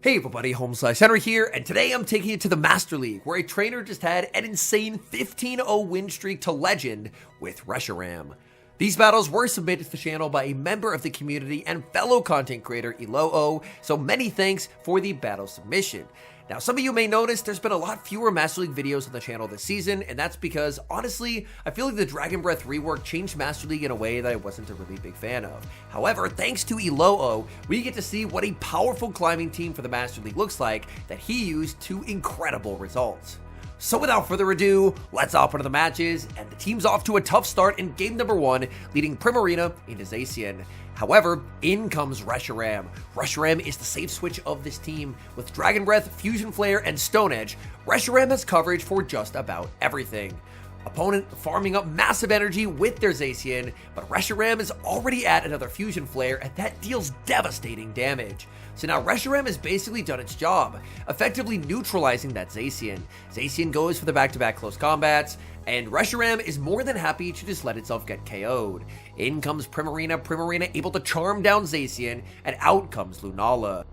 Hey everybody, HomeSliceHenry here, and today I'm taking you to the Master League, where a trainer just had an insane 15-0 win streak to legend with Reshiram. These battles were submitted to the channel by a member of the community and fellow content creator Elo, so many thanks for the battle submission. Now, some of you may notice there's been a lot fewer Master League videos on the channel this season, and that's because, honestly, I feel like the Dragon Breath rework changed Master League in a way that I wasn't a really big fan of. However, thanks to Elo, we get to see what a powerful climbing team for the Master League looks like that he used to incredible results. So without further ado, let's hop into the matches, and the team's off to a tough start in game number 1, leading Primarina into Zacian. However, in comes Reshiram. Reshiram is the safe switch of this team. With Dragon Breath, Fusion Flare, and Stone Edge, Reshiram has coverage for just about everything. Opponent farming up massive energy with their Zacian, but Reshiram is already at another Fusion Flare, and that deals devastating damage. So now Reshiram has basically done its job, effectively neutralizing that Zacian. Zacian goes for the back-to-back close combats, and Reshiram is more than happy to just let itself get KO'd. In comes Primarina able to charm down Zacian, and out comes Lunala.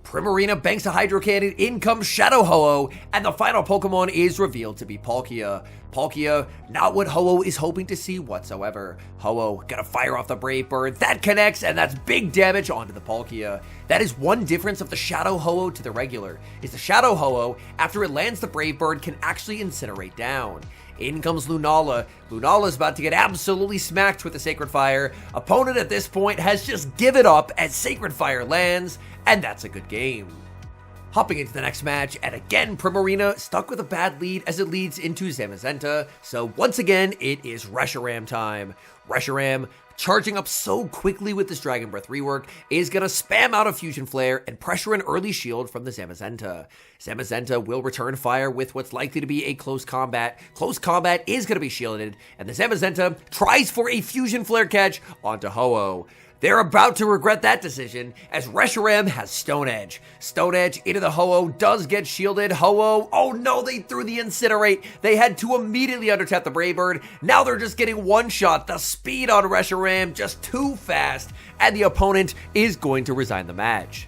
Primarina banks a Hydro Cannon, in comes Shadow Ho-Oh, and the final Pokemon is revealed to be Palkia. Palkia, not what Ho-Oh is hoping to see whatsoever. Ho-Oh gonna fire off the Brave Bird, that connects, and that's big damage onto the Palkia. That is one difference of the Shadow Ho-Oh to the regular, is the Shadow Ho-Oh, after it lands the Brave Bird, can actually incinerate down. In comes Lunala. Lunala's about to get absolutely smacked with the Sacred Fire. Opponent at this point has just given up as Sacred Fire lands, and that's a good game. Hopping into the next match, and again Primarina stuck with a bad lead as it leads into Zamazenta, so once again it is Reshiram time. Reshiram, charging up so quickly with this Dragon Breath rework, is going to spam out a Fusion Flare and pressure an early shield from the Zamazenta. Zamazenta will return fire with what's likely to be a close combat. Close combat is going to be shielded, and the Zamazenta tries for a Fusion Flare catch onto Ho-Oh. They're about to regret that decision, as Reshiram has Stone Edge. Stone Edge into the Ho-Oh does get shielded. Ho-Oh, oh no, they threw the Incinerate. They had to immediately undertap the Brave Bird. Now they're just getting one shot. The speed on Reshiram just too fast, and the opponent is going to resign the match.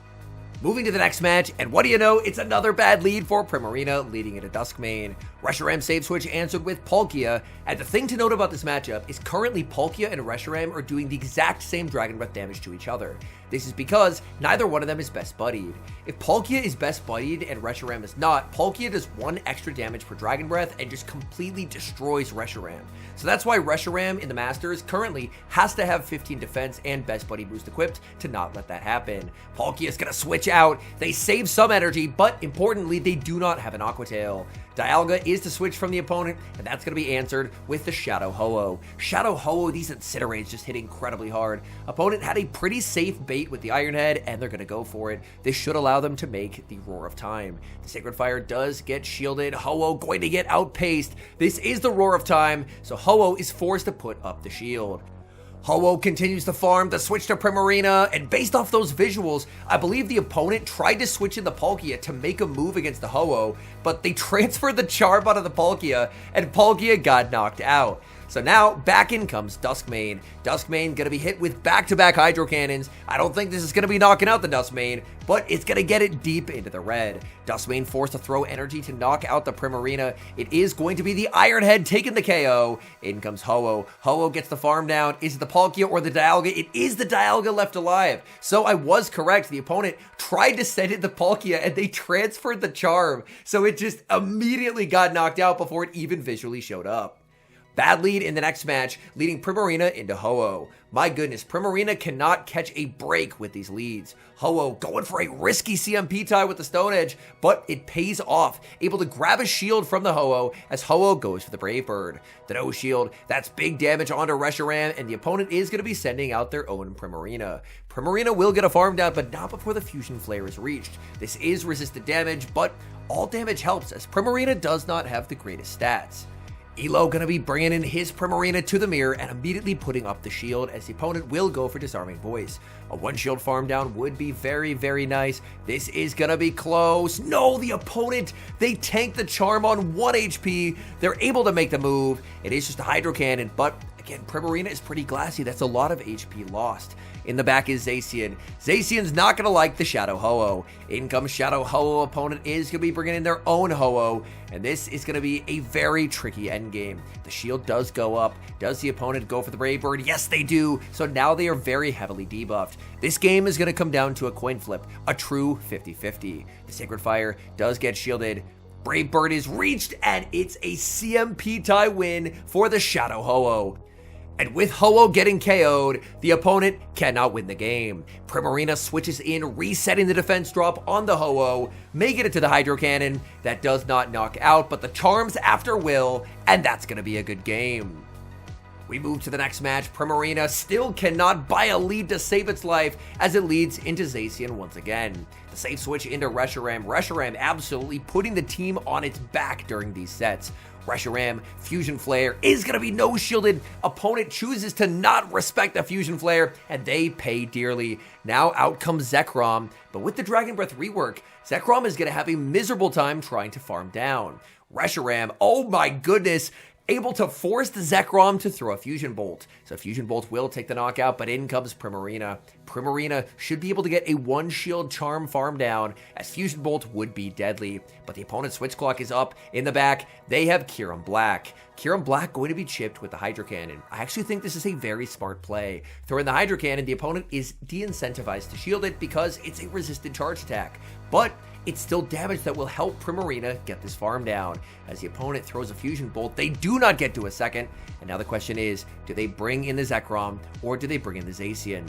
Moving to the next match, and what do you know, it's another bad lead for Primarina, leading into Duskmane. Reshiram save switch answered with Palkia, and the thing to note about this matchup is currently Palkia and Reshiram are doing the exact same Dragon Breath damage to each other. This is because neither one of them is best buddied. If Palkia is best buddied and Reshiram is not, Palkia does 1 extra damage per Dragon Breath and just completely destroys Reshiram. So that's why Reshiram in the Masters currently has to have 15 defense and best buddy boost equipped to not let that happen. Palkia is going to switch out. They save some energy, but importantly, they do not have an Aqua Tail. Dialga is to switch from the opponent, and that's going to be answered with the Shadow Ho-Oh. Shadow Ho-Oh, these Incinerates just hit incredibly hard. Opponent had a pretty safe bait with the Iron Head, and they're going to go for it. This should allow them to make the Roar of Time. The Sacred Fire does get shielded. Ho-Oh going to get outpaced. This is the Roar of Time, so Ho-Oh is forced to put up the shield. Ho-Oh continues to farm, the switch to Primarina, and based off those visuals, I believe the opponent tried to switch in the Palkia to make a move against the Ho-Oh, but they transferred the charm out of the Palkia, and Palkia got knocked out. So now, back in comes Duskmane. Duskmane gonna be hit with back-to-back Hydro Cannons. I don't think this is gonna be knocking out the Duskmane, but it's gonna get it deep into the red. Duskmane forced to throw energy to knock out the Primarina. It is going to be the Iron Head taking the KO. In comes Ho-Oh. Ho-Oh gets the farm down. Is it the Palkia or the Dialga? It is the Dialga left alive. So I was correct. The opponent tried to send in the Palkia and they transferred the charm. So it just immediately got knocked out before it even visually showed up. Bad lead in the next match, leading Primarina into Ho-Oh. My goodness, Primarina cannot catch a break with these leads. Ho-Oh going for a risky CMP tie with the Stone Edge, but it pays off. Able to grab a shield from the Ho-Oh as Ho-Oh goes for the Brave Bird. The no shield, that's big damage onto Reshiram, and the opponent is going to be sending out their own Primarina. Primarina will get a farm down, but not before the Fusion Flare is reached. This is resisted damage, but all damage helps as Primarina does not have the greatest stats. Elo gonna be bringing in his Primarina to the mirror and immediately putting up the shield as the opponent will go for Disarming Voice. A 1 shield farm down would be very, very nice. This is gonna be close. No, the opponent, they tank the charm on 1 HP. They're able to make the move. It is just a Hydro Cannon, but Again, Primarina is pretty glassy. That's a lot of HP lost. In the back is Zacian. Zacian's not going to like the Shadow Ho-Oh. In comes Shadow Ho-Oh. Opponent is going to be bringing in their own Ho-Oh. And this is going to be a very tricky endgame. The shield does go up. Does the opponent go for the Brave Bird? Yes, they do. So now they are very heavily debuffed. This game is going to come down to a coin flip. A true 50-50. The Sacred Fire does get shielded. Brave Bird is reached, and it's a CMP tie win for the Shadow Ho-Oh. And with Ho-Oh getting KO'd, the opponent cannot win the game. Primarina switches in, resetting the defense drop on the Ho-Oh, making it to the Hydro Cannon. That does not knock out, but the charms after will, and that's going to be a good game. We move to the next match. Primarina still cannot buy a lead to save its life as it leads into Zacian once again. The safe switch into Reshiram. Reshiram absolutely putting the team on its back during these sets. Reshiram, Fusion Flare is going to be no-shielded. Opponent chooses to not respect the Fusion Flare, and they pay dearly. Now out comes Zekrom, but with the Dragon Breath rework, Zekrom is going to have a miserable time trying to farm down. Reshiram, oh my goodness, able to force the Zekrom to throw a Fusion Bolt. So Fusion Bolt will take the knockout, but in comes Primarina. Primarina should be able to get a one-shield charm farm down, as Fusion Bolt would be deadly. But the opponent's switch clock is up. In the back, they have Kyurem Black. Kyurem Black going to be chipped with the Hydro Cannon. I actually think this is a very smart play. Throwing the Hydro Cannon, the opponent is de-incentivized to shield it because it's a resisted charge attack. But it's still damage that will help Primarina get this farm down. As the opponent throws a Fusion Bolt, they do not get to a second. And now the question is, do they bring in the Zekrom or do they bring in the Zacian?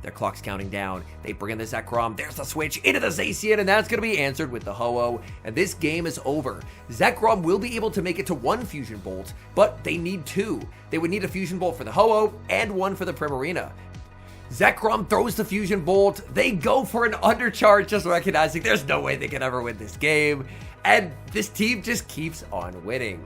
Their clock's counting down. They bring in the Zekrom. There's the switch into the Zacian, and that's going to be answered with the Ho-Oh. And this game is over. Zekrom will be able to make it to one Fusion Bolt, but they need two. They would need a Fusion Bolt for the Ho-Oh and one for the Primarina. Zekrom throws the Fusion Bolt. They go for an undercharge, just recognizing there's no way they can ever win this game. And this team just keeps on winning.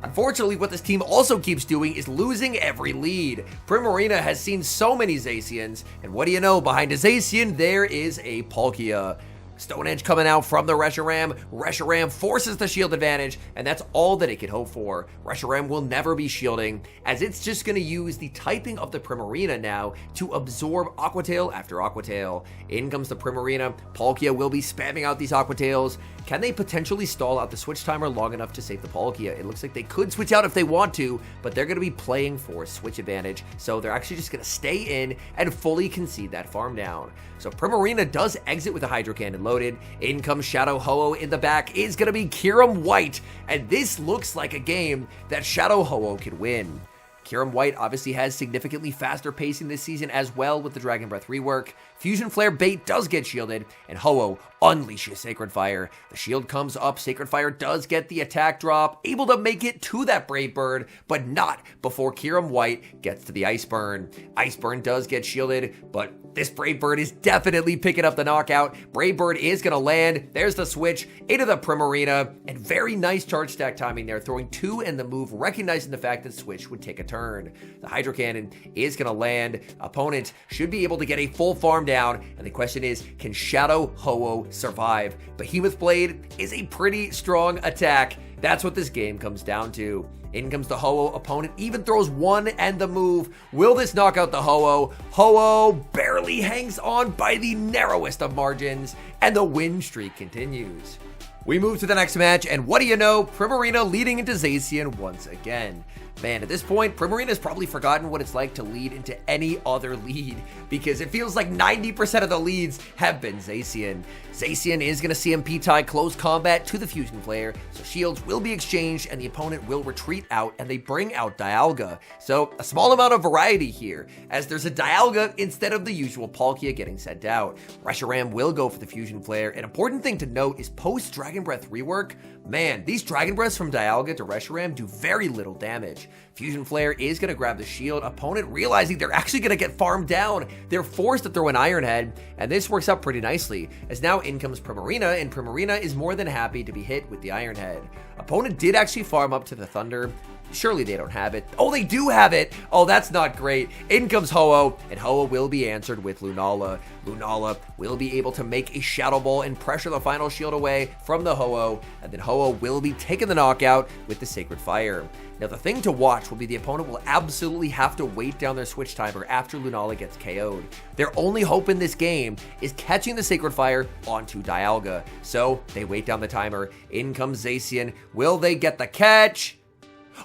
Unfortunately, what this team also keeps doing is losing every lead. Primarina has seen so many Zacians, and what do you know, behind a Zacian, there is a Palkia. Stone Edge coming out from the Reshiram. Reshiram forces the shield advantage, and that's all that it could hope for. Reshiram will never be shielding, as it's just going to use the typing of the Primarina now to absorb Aqua Tail after Aqua Tail. In comes the Primarina. Palkia will be spamming out these Aqua Tails. Can they potentially stall out the switch timer long enough to save the Palkia? It looks like they could switch out if they want to, but they're going to be playing for switch advantage, so they're actually just going to stay in and fully concede that farm down. So Primarina does exit with a Hydro Cannon loaded. In comes Shadow Ho-Oh. In the back is going to be Kyurem White, and this looks like a game that Shadow Ho-Oh could win. Kyurem White obviously has significantly faster pacing this season as well with the Dragon Breath rework. Fusion Flare bait does get shielded, and Ho-Oh unleashes Sacred Fire. The shield comes up, Sacred Fire does get the attack drop, able to make it to that Brave Bird, but not before Kyurem White gets to the Ice Burn. Ice Burn does get shielded, but this Brave Bird is definitely picking up the knockout. Brave Bird is going to land. There's the switch into the Primarina, and very nice charge stack timing there, throwing two in the move, recognizing the fact that switch would take a turn. The Hydro Cannon is going to land. Opponent should be able to get a full farm down, and the question is, can Shadow Ho-Oh survive? Behemoth Blade is a pretty strong attack. That's what this game comes down to. In comes the Ho-Oh. Opponent even throws one and the move. Will this knock out the Ho-Oh? Ho-Oh barely hangs on by the narrowest of margins, and the win streak continues. We move to the next match, and what do you know? Primarina leading into Zacian once again. Man, at this point, Primarina's probably forgotten what it's like to lead into any other lead, because it feels like 90% of the leads have been Zacian. Zacian is going to CMP tie close combat to the Fusion Flare, so shields will be exchanged and the opponent will retreat out, and they bring out Dialga. So a small amount of variety here, as there's a Dialga instead of the usual Palkia getting sent out. Reshiram will go for the Fusion Flare. An important thing to note is post Dragon Breath rework, man, these Dragon Breaths from Dialga to Reshiram do very little damage. Fusion Flare is going to grab the shield. Opponent realizing they're actually going to get farmed down. They're forced to throw an Iron Head, and this works out pretty nicely, as now in comes Primarina, and Primarina is more than happy to be hit with the Iron Head. Opponent did actually farm up to the Thunder, Surely they don't have it. Oh, they do have it. Oh, that's not great. In comes Ho-Oh, and Ho-Oh will be answered with Lunala. Lunala will be able to make a Shadow Ball and pressure the final shield away from the Ho-Oh, and then Ho-Oh will be taking the knockout with the Sacred Fire. Now, the thing to watch will be the opponent will absolutely have to wait down their switch timer after Lunala gets KO'd. Their only hope in this game is catching the Sacred Fire onto Dialga. So, they wait down the timer. In comes Zacian. Will they get the catch?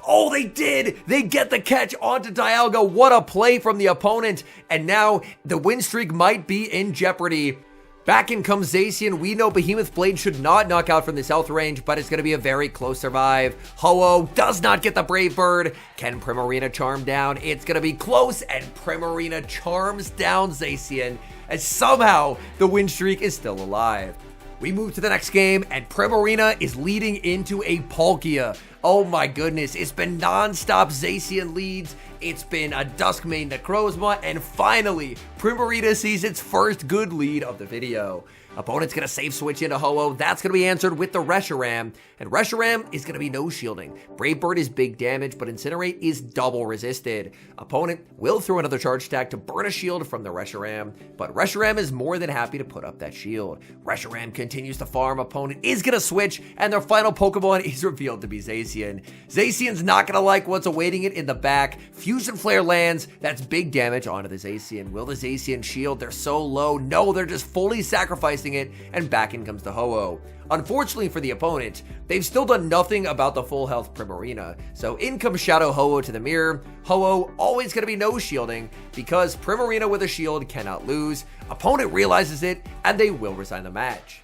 Oh, they did! They get the catch onto Dialga. What a play from the opponent. And now the win streak might be in jeopardy. Back in comes Zacian. We know Behemoth Blade should not knock out from this health range, but it's going to be a very close survive. Ho-Oh does not get the Brave Bird. Can Primarina charm down? It's going to be close, and Primarina charms down Zacian, as somehow the win streak is still alive. We move to the next game, and Primarina is leading into a Palkia. Oh my goodness, it's been non-stop Zacian leads, it's been a Duskmane Necrozma, and finally, Primarina sees its first good lead of the video. Opponent's going to safe switch into Ho-Oh. That's going to be answered with the Reshiram. And Reshiram is going to be no shielding. Brave Bird is big damage, but Incinerate is double resisted. Opponent will throw another charge stack to burn a shield from the Reshiram, but Reshiram is more than happy to put up that shield. Reshiram continues to farm. Opponent is going to switch, and their final Pokemon is revealed to be Zacian. Zacian's not going to like what's awaiting it in the back. Fusion Flare lands. That's big damage onto the Zacian. Will the Zacian shield? They're so low. No, they're just fully sacrificing it, and back in comes the Ho-Oh. Unfortunately for the opponent, they've still done nothing about the full health Primarina, so in comes Shadow Ho-Oh to the mirror. Ho-Oh always going to be no shielding because Primarina with a shield cannot lose. Opponent realizes it, and they will resign the match.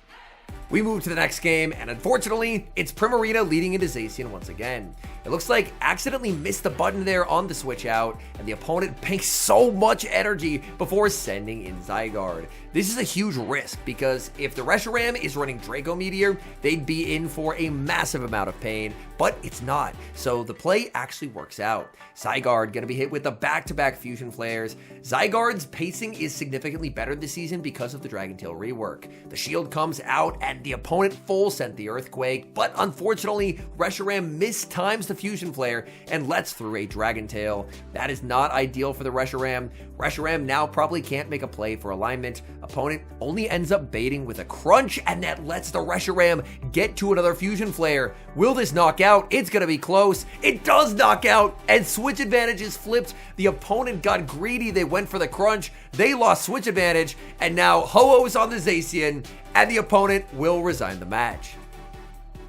We move to the next game, and unfortunately, it's Primarina leading into Zacian once again. It looks like accidentally missed the button there on the switch out, and the opponent banks so much energy before sending in Zygarde. This is a huge risk, because if the Reshiram is running Draco Meteor, they'd be in for a massive amount of pain, but it's not, so the play actually works out. Zygarde gonna be hit with the back-to-back Fusion Flares. Zygarde's pacing is significantly better this season because of the Dragon Tail rework. The shield comes out, and the opponent full sent the Earthquake, but unfortunately, Reshiram mistimes the Fusion Flare and lets through a Dragon Tail. That is not ideal for the Reshiram. Reshiram now probably can't make a play for alignment. Opponent only ends up baiting with a Crunch, and that lets the Reshiram get to another Fusion Flare. Will this knock out? It's gonna be close. It does knock out, and switch advantage is flipped. The opponent got greedy. They went for the Crunch. They lost switch advantage, and now Ho-Oh's on the Zacian, and the opponent will resign the match.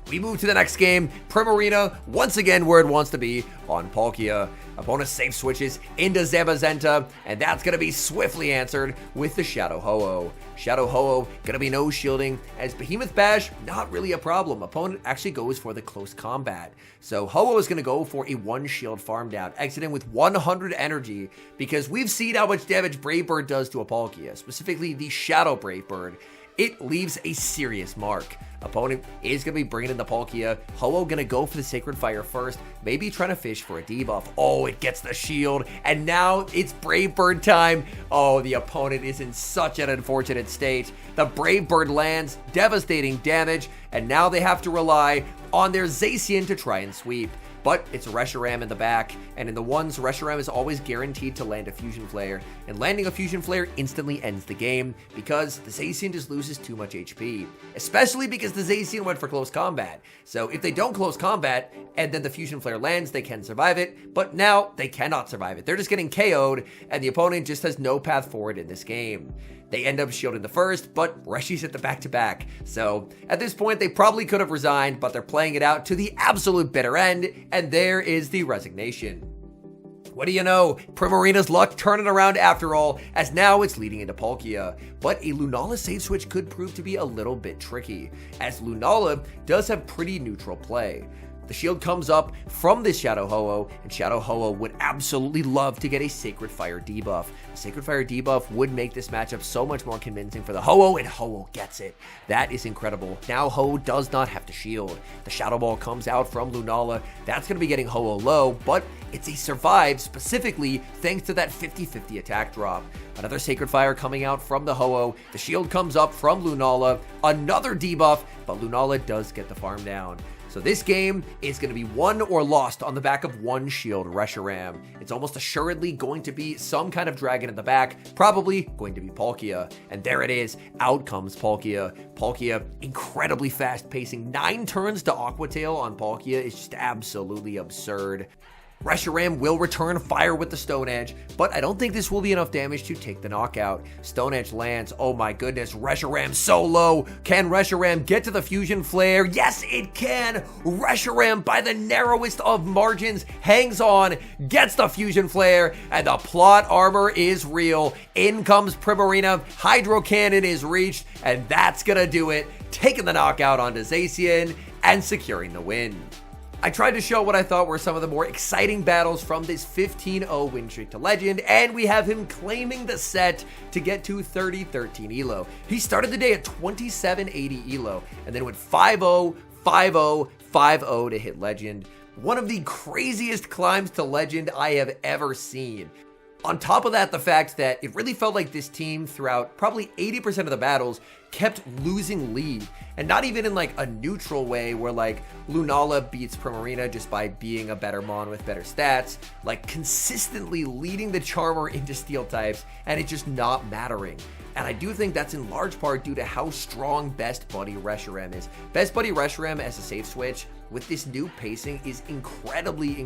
We move to the next game. Primarina, once again where it wants to be, on Palkia. Opponent safe switches into Zamazenta, and that's going to be swiftly answered with the Shadow Ho-Oh. Shadow Ho-Oh going to be no shielding, as Behemoth Bash, not really a problem. Opponent actually goes for the close combat. So Ho-Oh is going to go for a one shield farm down, exiting with 100 energy, because we've seen how much damage Brave Bird does to a Palkia, specifically the Shadow Brave Bird. It leaves a serious mark. Opponent is going to be bringing in the Palkia. Ho-Oh going to go for the Sacred Fire first, maybe trying to fish for a debuff. Oh, it gets the shield, and now it's Brave Bird time. Oh, the opponent is in such an unfortunate state. The Brave Bird lands, devastating damage, and now they have to rely on their Zacian to try and sweep. But it's Reshiram in the back, and in the ones, Reshiram is always guaranteed to land a Fusion Flare, and landing a Fusion Flare instantly ends the game because the Zacian just loses too much HP, especially because the Zacian went for close combat. So if they don't close combat, and then the Fusion Flare lands, they can survive it, but now they cannot survive it. They're just getting KO'd, and the opponent just has no path forward in this game. They end up shielding the first, but Reshi's at the back-to-back. So at this point, they probably could have resigned, but they're playing it out to the absolute bitter end, and there is the resignation. What do you know? Primarina's luck turning around after all, as now it's leading into Palkia. But a Lunala save switch could prove to be a little bit tricky, as Lunala does have pretty neutral play. The shield comes up from this Shadow Ho-Oh, and Shadow Ho-Oh would absolutely love to get a Sacred Fire debuff. A Sacred Fire debuff would make this matchup so much more convincing for the Ho-Oh, and Ho-Oh gets it. That is incredible. Now Ho-Oh does not have to shield. The Shadow Ball comes out from Lunala. That's going to be getting Ho-Oh low, but it's a survive specifically thanks to that 50-50 attack drop. Another Sacred Fire coming out from the Ho-Oh. The shield comes up from Lunala. Another debuff, but Lunala does get the farm down. So this game is going to be won or lost on the back of one shield Reshiram. It's almost assuredly going to be some kind of dragon in the back, probably going to be Palkia. And there it is, out comes Palkia. Palkia, incredibly fast pacing, 9 turns to Aqua Tail on Palkia is just absolutely absurd. Reshiram will return fire with the Stone Edge, but I don't think this will be enough damage to take the knockout. Stone Edge lands. Oh my goodness, Reshiram so low. Can Reshiram get to the Fusion Flare? Yes, it can. Reshiram, by the narrowest of margins, hangs on, gets the Fusion Flare, and the plot armor is real. In comes Primarina, Hydro Cannon is reached, and that's gonna do it, taking the knockout onto Zacian and securing the win. I tried to show what I thought were some of the more exciting battles from this 15-0 win streak to Legend, and we have him claiming the set to get to 30-13 elo. He started the day at 2780 elo, and then went 5-0, 5-0, 5-0 to hit Legend. One of the craziest climbs to Legend I have ever seen. On top of that, the fact that it really felt like this team throughout probably 80% of the battles kept losing lead, and not even in like a neutral way where like Lunala beats Primarina just by being a better Mon with better stats, like consistently leading the Charmer into Steel types and it just not mattering. And I do think that's in large part due to how strong Best Buddy Reshiram is. Best Buddy Reshiram as a safe switch with this new pacing is incredibly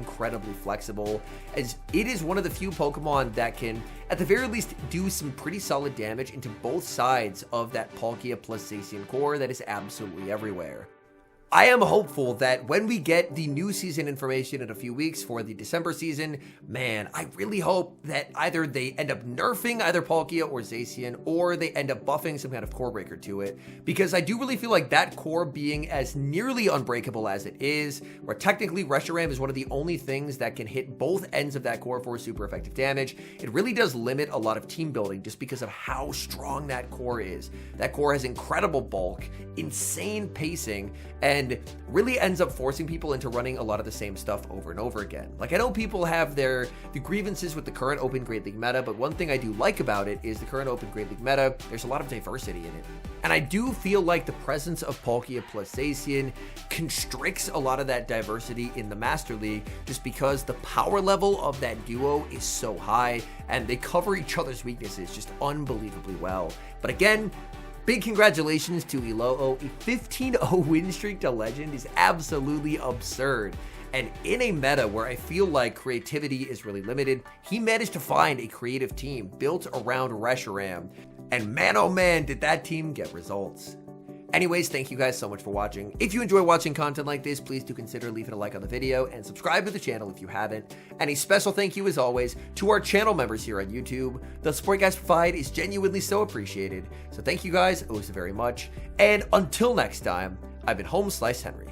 flexible, as it is one of the few Pokemon that can, at the very least, do some pretty solid damage into both sides of that Palkia plus Zacian core that is absolutely everywhere. I am hopeful that when we get the new season information in a few weeks for the December season, man, I really hope that either they end up nerfing either Palkia or Zacian, or they end up buffing some kind of core breaker to it, because I do really feel like that core being as nearly unbreakable as it is, where technically Reshiram is one of the only things that can hit both ends of that core for super effective damage, it really does limit a lot of team building just because of how strong that core is. That core has incredible bulk, insane pacing, and really ends up forcing people into running a lot of the same stuff over and over again. Like, I know people have the grievances with the current Open Great League meta, but one thing I do like about it is the current Open Great League meta, there's a lot of diversity in it. And I do feel like the presence of Palkia plus Zacian constricts a lot of that diversity in the Master League, just because the power level of that duo is so high, and they cover each other's weaknesses just unbelievably well. But again, big congratulations to Elo. A 15-0 win streak to Legend is absolutely absurd. And in a meta where I feel like creativity is really limited, he managed to find a creative team built around Reshiram. And man, oh man, did that team get results. Anyways, thank you guys so much for watching. If you enjoy watching content like this, please do consider leaving a like on the video and subscribe to the channel if you haven't. And a special thank you, as always, to our channel members here on YouTube. The support you guys provide is genuinely so appreciated. So thank you guys, oh so very much. And until next time, I've been HomeSliceHenry.